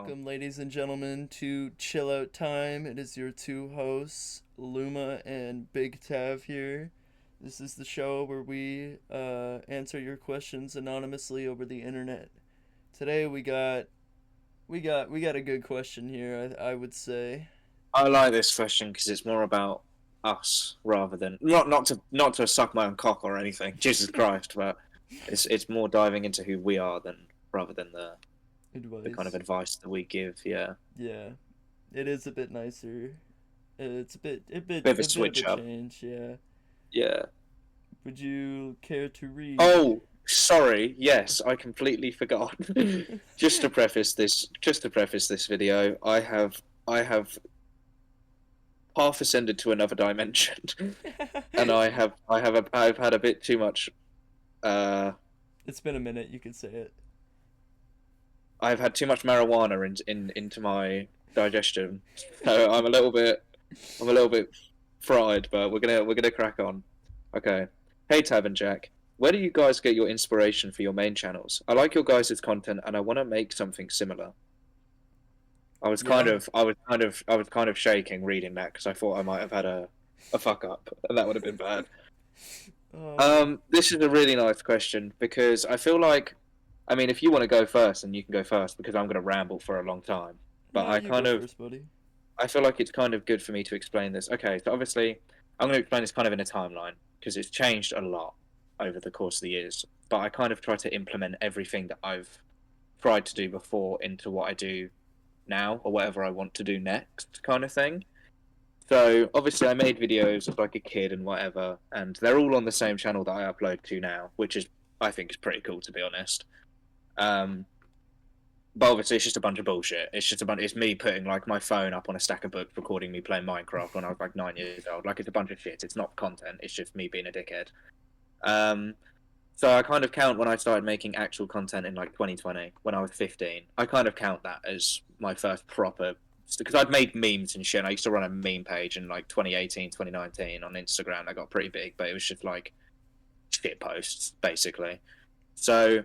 Welcome, ladies and gentlemen, to Chillout Time. It is your two hosts, Luma and Big Tav here. This is the show where we answer your questions anonymously over the internet. Today we got a good question here. I would say. I like this question because it's more about us rather than not to suck my own cock or anything. Jesus Christ, but it's more diving into who we are than rather than the kind of Advice. advice that we give. Yeah, Yeah, it is a bit nicer. It's bit of a a bit of a switch up. change. Yeah. Yeah. Would you care to read? Oh, sorry. Yes, I completely forgot. Just to preface this video, I have half ascended to another dimension, and I've had a bit too much. Uh, It's been a minute. You could say it. I've had too much marijuana into my digestion, so I'm a little bit fried. But we're gonna crack on. Okay. Hey Tab and Jack, where do you guys get your inspiration for your main channels? I like your guys' content, and I want to make something similar. Yeah. I was kind of shaking reading that because I thought I might have had a fuck up, and that would have been bad. Oh. This is a really nice question because I feel like, I mean, if you want to go first, then you can go first because I'm going to ramble for a long time. But No, you go first, buddy. I feel like it's kind of good for me to explain this. Okay, so obviously, I'm going to explain this kind of in a timeline because it's changed a lot over the course of the years. But I kind of try to implement everything that I've tried to do before into what I do now or whatever I want to do next, kind of thing. So obviously, I made videos as like a kid and whatever, and they're all on the same channel that I upload to now, which is I think is pretty cool to be honest. Um, but obviously, it's just a bunch of bullshit. It's me putting like my phone up on a stack of books, recording me playing Minecraft when I was like 9 years old. Like it's a bunch of shit. It's not content. It's just me being a dickhead. Um, so I kind of count when I started making actual content in like 2020 when I was 15. I kind of count that as my first proper because I'd made memes and shit. I used to run a meme page in like 2018, 2019 on Instagram. That got pretty big, but it was just like shit posts basically. So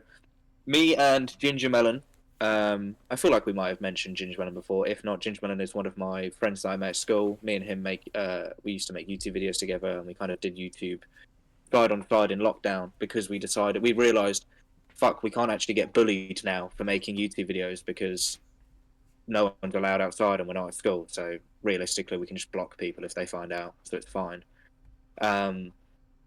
me and Ginger Melon. I feel like we might have mentioned Ginger Melon before. If not, Ginger Melon is one of my friends that I met at school. Me and him we used to make YouTube videos together, and we kind of did YouTube side on side in lockdown because we realized, fuck, we can't actually get bullied now for making YouTube videos because no one's allowed outside and we're not at school. So realistically, we can just block people if they find out, so it's fine. Um,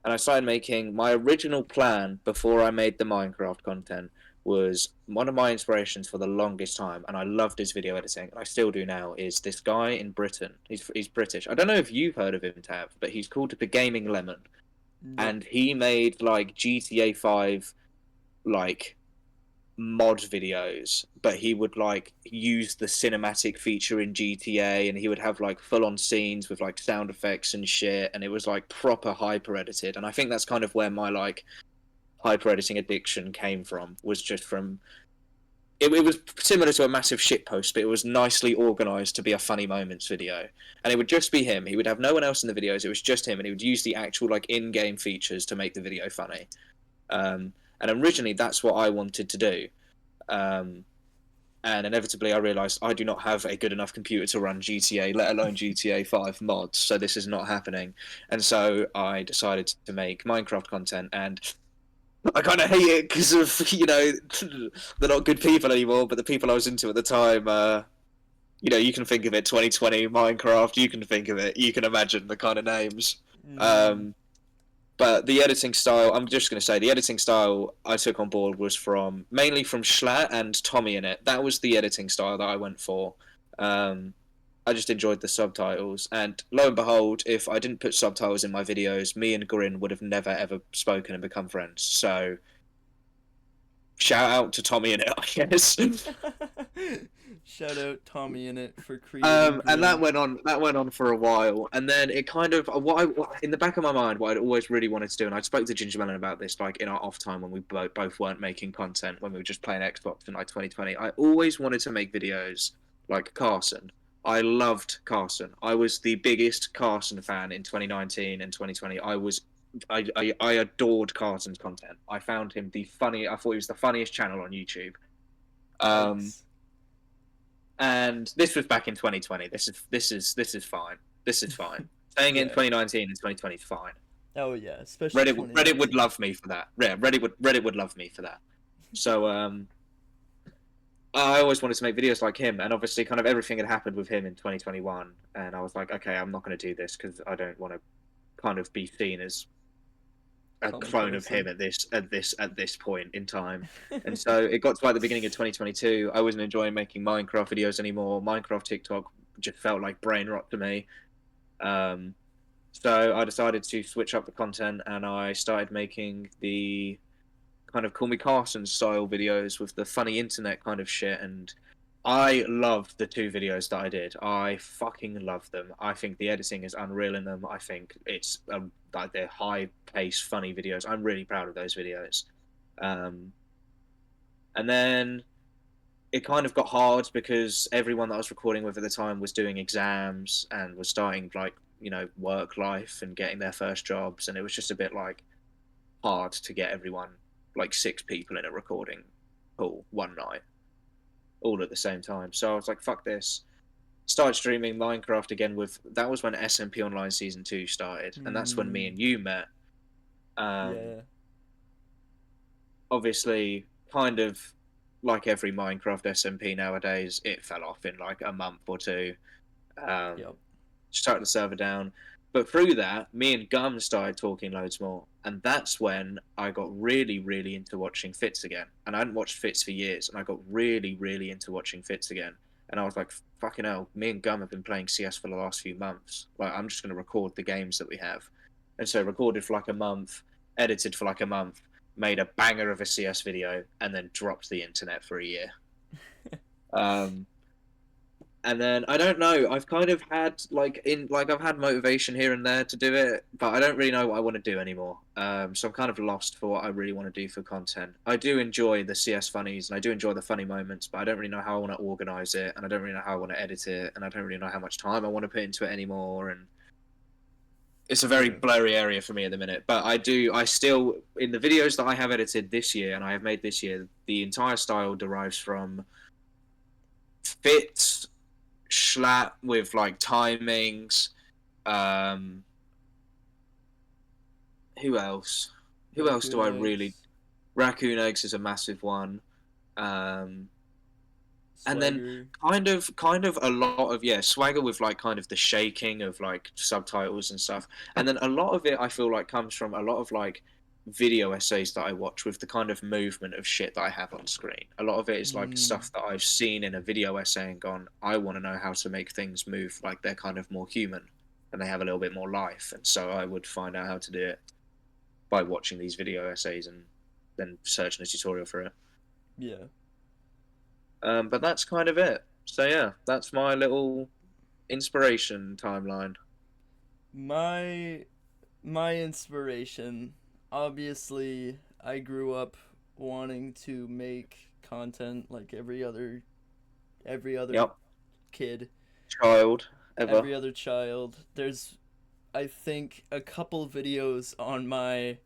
and I started making my original plan before I made the Minecraft content was one of my inspirations for the longest time, and I loved his video editing, and I still do now. Is this guy in Britain? He's British. I don't know if you've heard of him, Tav, but he's called the Gaming Lemon, Nope. and he made like GTA 5 like mod videos, but he would like use the cinematic feature in GTA, and he would have like full on scenes with like sound effects and shit, and it was like proper hyper edited. And I think that's kind of where my like hyper editing addiction came from, was just from it was similar to a massive shit post, but it was nicely organized to be a funny moments video. And it would just be him. He would have no one else in the videos. It was just him, and he would use the actual like in-game features to make the video funny. And originally, that's what I wanted to do. Um, and inevitably, I realized I do not have a good enough computer to run GTA, let alone GTA 5 mods. So this is not happening. And so I decided to make Minecraft content, and I kind of hate it because of they're not good people anymore. But the people I was into at the time, you can think of it 2020 Minecraft. You can think of it. You can imagine the kind of names. Mm-hmm. Um, but the editing style, I'm just going to say, the editing style I took on board was from mainly from Schlatt and Tommy in it. That was the editing style that I went for. Um, I just enjoyed the subtitles, and lo and behold, if I didn't put subtitles in my videos, me and Grin would have never ever spoken and become friends. So shout out to Tommy in it, I guess. Shout out Tommy in it for creating And that Grin. went on. That went on for a while, and then it kind of in the back of my mind, what I'd always really wanted to do, and I spoke to Ginger Melon about this, like in our off time when we both weren't making content, when we were just playing Xbox in like 2020. I always wanted to make videos like Carson. I loved Carson. I was the biggest Carson fan in 2019 and 2020. I adored Carson's content. I found him the funny. I thought he was the funniest channel on YouTube. Um, Yikes. And this was back in 2020. This is fine. This is fine. Saying it in Yeah. 2019 and 2020 is fine. Oh yeah, especially Reddit would 2019. love me for that. Yeah, Reddit would love me for that. So I always wanted to make videos like him, and obviously, kind of everything had happened with him in 2021, and I was like, okay, I'm not going to do this because I don't want to kind of be seen as a Common clone of him person. at this point in time. And so it got to like the beginning of 2022. I wasn't enjoying making Minecraft videos anymore. Minecraft TikTok just felt like brain rot to me. Um, so I decided to switch up the content, and I started making the kind of Call Me Carson style videos with the funny internet kind of shit. And I loved the two videos that I did. I fucking love them. I think the editing is unreal in them. I think it's like they're high paced, funny videos. I'm really proud of those videos. Um, and then it kind of got hard because everyone that I was recording with at the time was doing exams and was starting like work life and getting their first jobs, and it was just a bit like hard to get everyone, like 6 people in a recording call one night all at the same time. So I was like, fuck this. Started streaming Minecraft again. With that was when SMP Online Season 2 started, and that's when me Mm, and you met. um yeah. Obviously, kind of like every Minecraft SMP nowadays, it fell off in like a month or two. Yep. Shut the server down. But through that, me and Gum started talking loads more, and that's when I got really, really into watching Fits again. And I hadn't watched Fits for years, and I got really, really into watching Fits again. And I was like, "Fucking hell!" Me and Gum have been playing CS for the last few months. Like, I'm just going to record the games that we have, and so recorded for like a month, edited for like a month, made a banger of a CS video, and then dropped the internet for a year. Um, and then I don't know. I've kind of had I've had motivation here and there to do it, but I don't really know what I want to do anymore. So I'm kind of lost for what I really want to do for content. I do enjoy the CS funnies and I do enjoy the funny moments, but I don't really know how I want to organize it, and I don't really know how I want to edit it, and I don't really know how much time I want to put into it anymore. And it's a very Yeah. blurry area for me at the minute. But I still, in the videos that I have edited this year and I have made this year, the entire style derives from fits Schlatt with like timings. Um, who else? Who else do Raccoon I really? eggs. Raccoon eggs is a massive one. Um, and then Swagger. kind of a lot of, yeah, swagger with like kind of the shaking of like subtitles and stuff. And then a lot of it I feel like comes from a lot of like video essays that I watch with the kind of movement of shit that I have on screen. A lot of it is like Mm, stuff that I've seen in a video essay and gone, I want to know how to make things move like they're kind of more human and they have a little bit more life. And so I would find out how to do it by watching these video essays and then searching a tutorial for it. yeah. But that's kind of it. So yeah, that's my little inspiration timeline. My my inspiration. Obviously, I grew up wanting to make content like every other Yep. kid, Child ever. every other child. There's I think a couple videos on my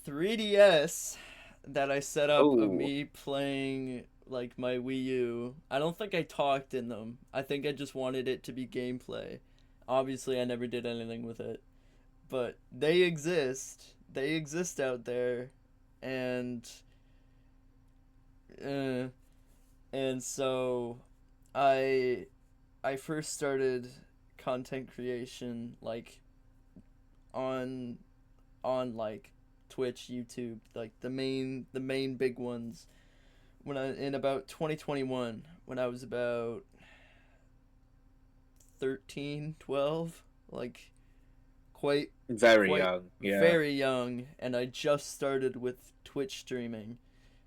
3DS that I set up of Oh, me playing like my Wii U. I don't think I talked in them. I think I just wanted it to be gameplay. Obviously, I never did anything with it, but they exist. They exist out there, and uh, and so I I first started content creation like on like Twitch, YouTube, like the main big ones when I in about 2021 when I was about 13, 12, like quite very quite young. Yeah. very young, and I just started with Twitch streaming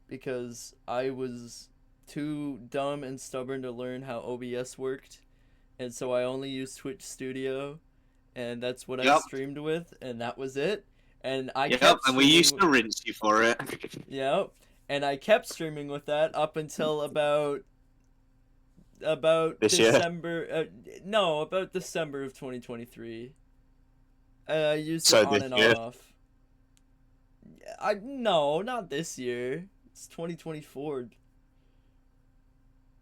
because I was too dumb and stubborn to learn how OBS worked, and so I only used Twitch Studio, and that's what I Yep. streamed with, and that was it. And I Yep. kept And we streaming used with, to rinse you for it. yeah, and I kept streaming with that up until about This year. December. No, about December of 2023. I used it So on this and year. off. I no, not this year. It's 2024.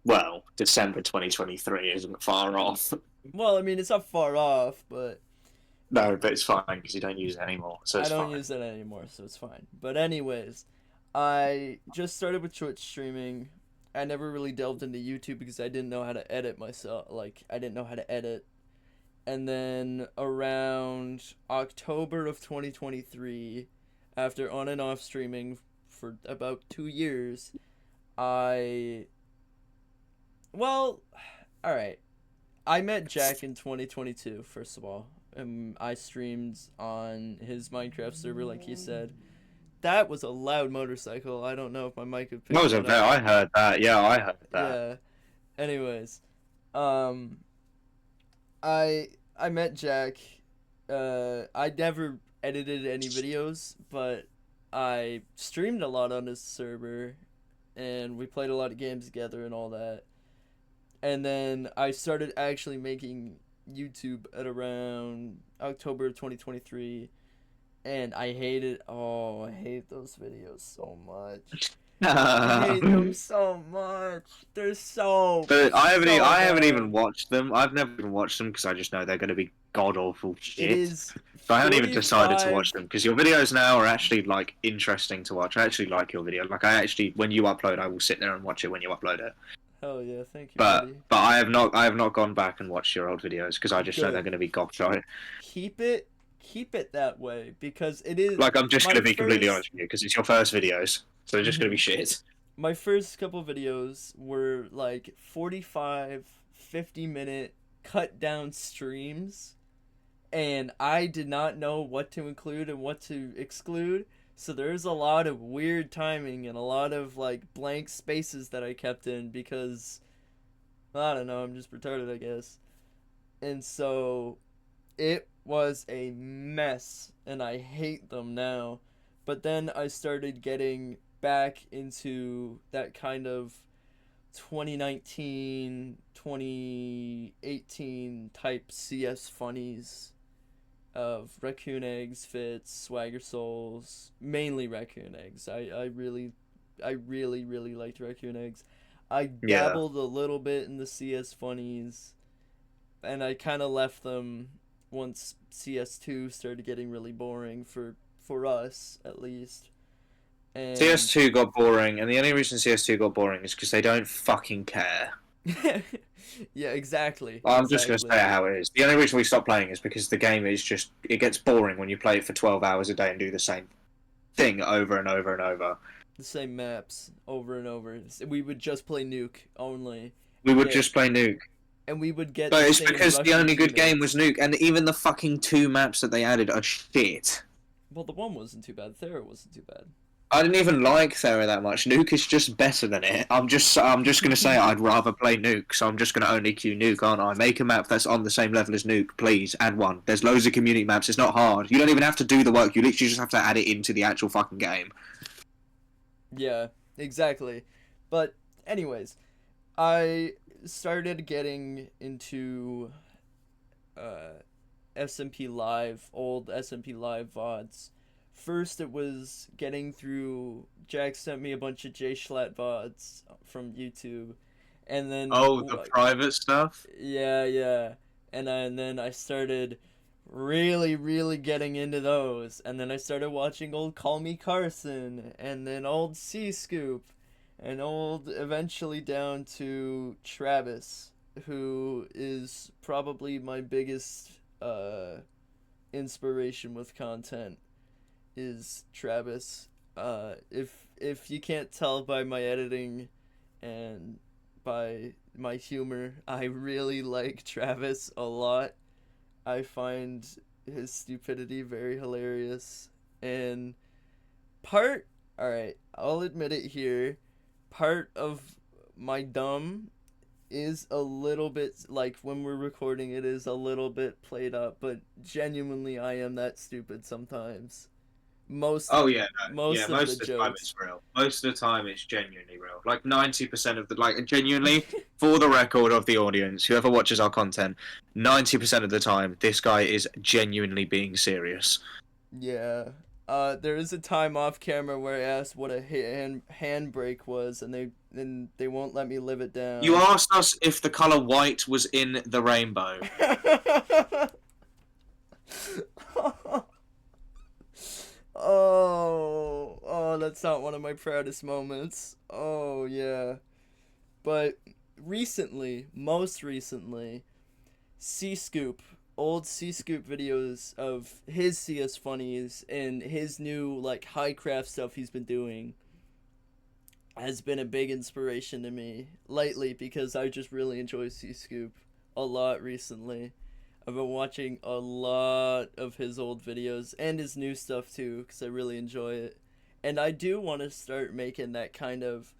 Well, December 2023 isn't far off. Well, I mean, it's not far off, but No, but it's fine because you don't use it anymore, so I it's don't fine. use it anymore, so it's fine. But anyways, I just started with Twitch streaming. I never really delved into YouTube because I didn't know how to edit myself. Like, I didn't know how to edit. And then around October of 2023, after on and off streaming for about 2 years, I. Well, alright. I met Jack in 2022, first of all. I streamed on his Minecraft server, like he said. That was a loud motorcycle. I don't know if my mic could That pick was a that bit. up. I heard that. Yeah, I heard that. Yeah. Anyways, um, I met Jack. I never edited any videos, but I streamed a lot on his server, and we played a lot of games together and all that. And then I started actually making YouTube at around October of 2023, and I hate it. Oh, I hate those videos so much. I hate them so much. They're But so I haven't even bad. watched them. I've never even watched them because I just know they're going to be god awful It shit. is So I haven't even decided to 45. watch them because your videos now are actually like interesting to watch. I actually like your video. Like I actually, when you upload, I will sit there and watch it when you upload it. Hell yeah, thank you, buddy. But I have not gone back and watched your old videos because I just know they're Good. going to be goth shite. Keep it keep it that way because it is Like I'm just going my to be completely first honest with you because it's your first videos, so they're just going to be shit. my first couple videos were like 45, 50-minute cut down streams, and I did not know what to include and what to exclude. So there's a lot of weird timing and a lot of like blank spaces that I kept in because I don't know, I'm just retarded, I guess. And so it was a mess and I hate them now. But then I started getting back into that kind of 2019, 2018 type CS funnies of Raccoon Eggs, Fits, Swagger Souls, mainly Raccoon Eggs. I really liked Raccoon Eggs. I Yeah. dabbled a little bit in the CS funnies, and I kind of left them once CS2 started getting really boring for us at least. And CS2 got boring, and the only reason CS2 got boring is because they don't fucking care. yeah, exactly, I'm just gonna say exactly. it how it is. The only reason we stopped playing is because the game is just it gets boring when you play it for 12 hours a day and do the same thing over and over and over. The same maps over and over. We would just play Nuke only, We would get just play Nuke. and we would get But the it's same because the Russian only good game was teammates. Nuke, and even the fucking two maps that they added are shit. Well, the one wasn't too bad. Thera wasn't too I didn't even like Thera that much. Nuke is just better than it. I'm just gonna say bad. I'd rather play Nuke, so I'm just gonna only queue Nuke, aren't I? Make a map that's on the same level as Nuke, please. Add one. There's loads of community maps. It's not hard. You don't even have to do the work. You literally just have to add it into the actual fucking game. Yeah, exactly. But anyways, I started getting into uh, SMP Live, old SMP Live VODs. First, it was getting through. Jack sent me a bunch of J Schlatt VODs from YouTube, and then Oh, the private stuff. yeah, yeah, and then I started really getting into those, and then I started watching old Call Me Carson, and then old C Scoop, and old eventually down to Travis, who is probably my biggest inspiration with content is Travis. If you can't tell by my editing and by my humor, I really like Travis a lot. I find his stupidity very hilarious. And part, alright, I'll admit it here, part of my dumb is a little bit like when we're recording it is a little bit played up, but genuinely I am that stupid sometimes. Most Oh yeah, no, yeah. most of the Most of the time jokes. it's real. Most of the time it's genuinely real. Like 90% of the genuinely for the record of the audience, whoever watches our content, 90% of the time this guy is genuinely being serious. Yeah. There is a time off camera where I asked what a handbrake was, and they and they won't let me live it You down. asked us if the color white was in the rainbow. Oh, that's not one of my proudest moments. Oh, yeah. But recently, most recently, C Scoop, old C Scoop videos of his CS funnies and his new like high craft stuff he's been doing has been a big inspiration to me lately because I just really enjoy C Scoop a lot recently. I've been watching a lot of his old videos and his new stuff too because I really enjoy it. And I do want to start making that kind of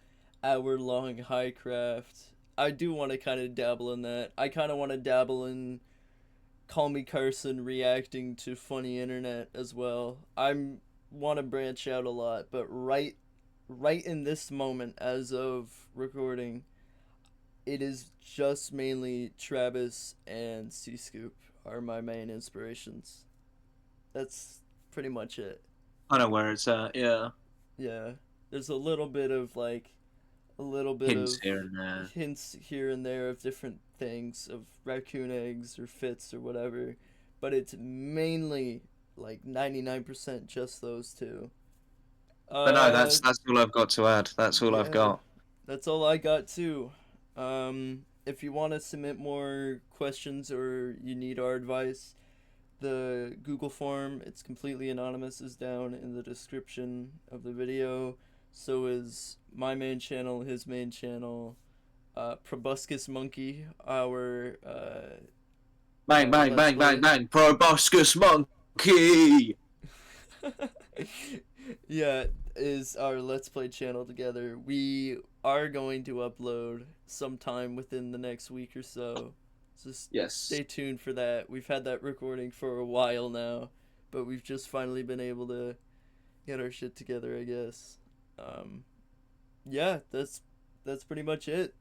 hour long high craft. I do want to kind of dabble in that. I kind of want to dabble in Call Me Carson reacting to funny internet as well. I'm want to branch out a lot, but right in this moment as of recording, it is just mainly Travis and C Scoop are my main inspirations. That's pretty much it. I know where it's at. Yeah, Yeah. There's a little bit of like a little bit hints of here and there. hints here and there of different things of raccoon eggs or fits or whatever, but it's mainly like 99% just those two. But no, Uh that's all I've got to add. That's all I've yeah. got. That's all I got too. If you want to submit more questions or you need our advice, the Google form, it's completely anonymous, is down in the description of the video. So is my main channel, his main channel, Proboscis Monkey, Bang, our bang, Let's bang, bang, Play. bang. Proboscis monkey. Yeah, is our Let's Play channel together. We are going to upload sometime within the next week or so. Just Yes. stay tuned for that. We've had that recording for a while now, but we've just finally been able to get our shit together, I guess. Um, yeah, that's pretty much it.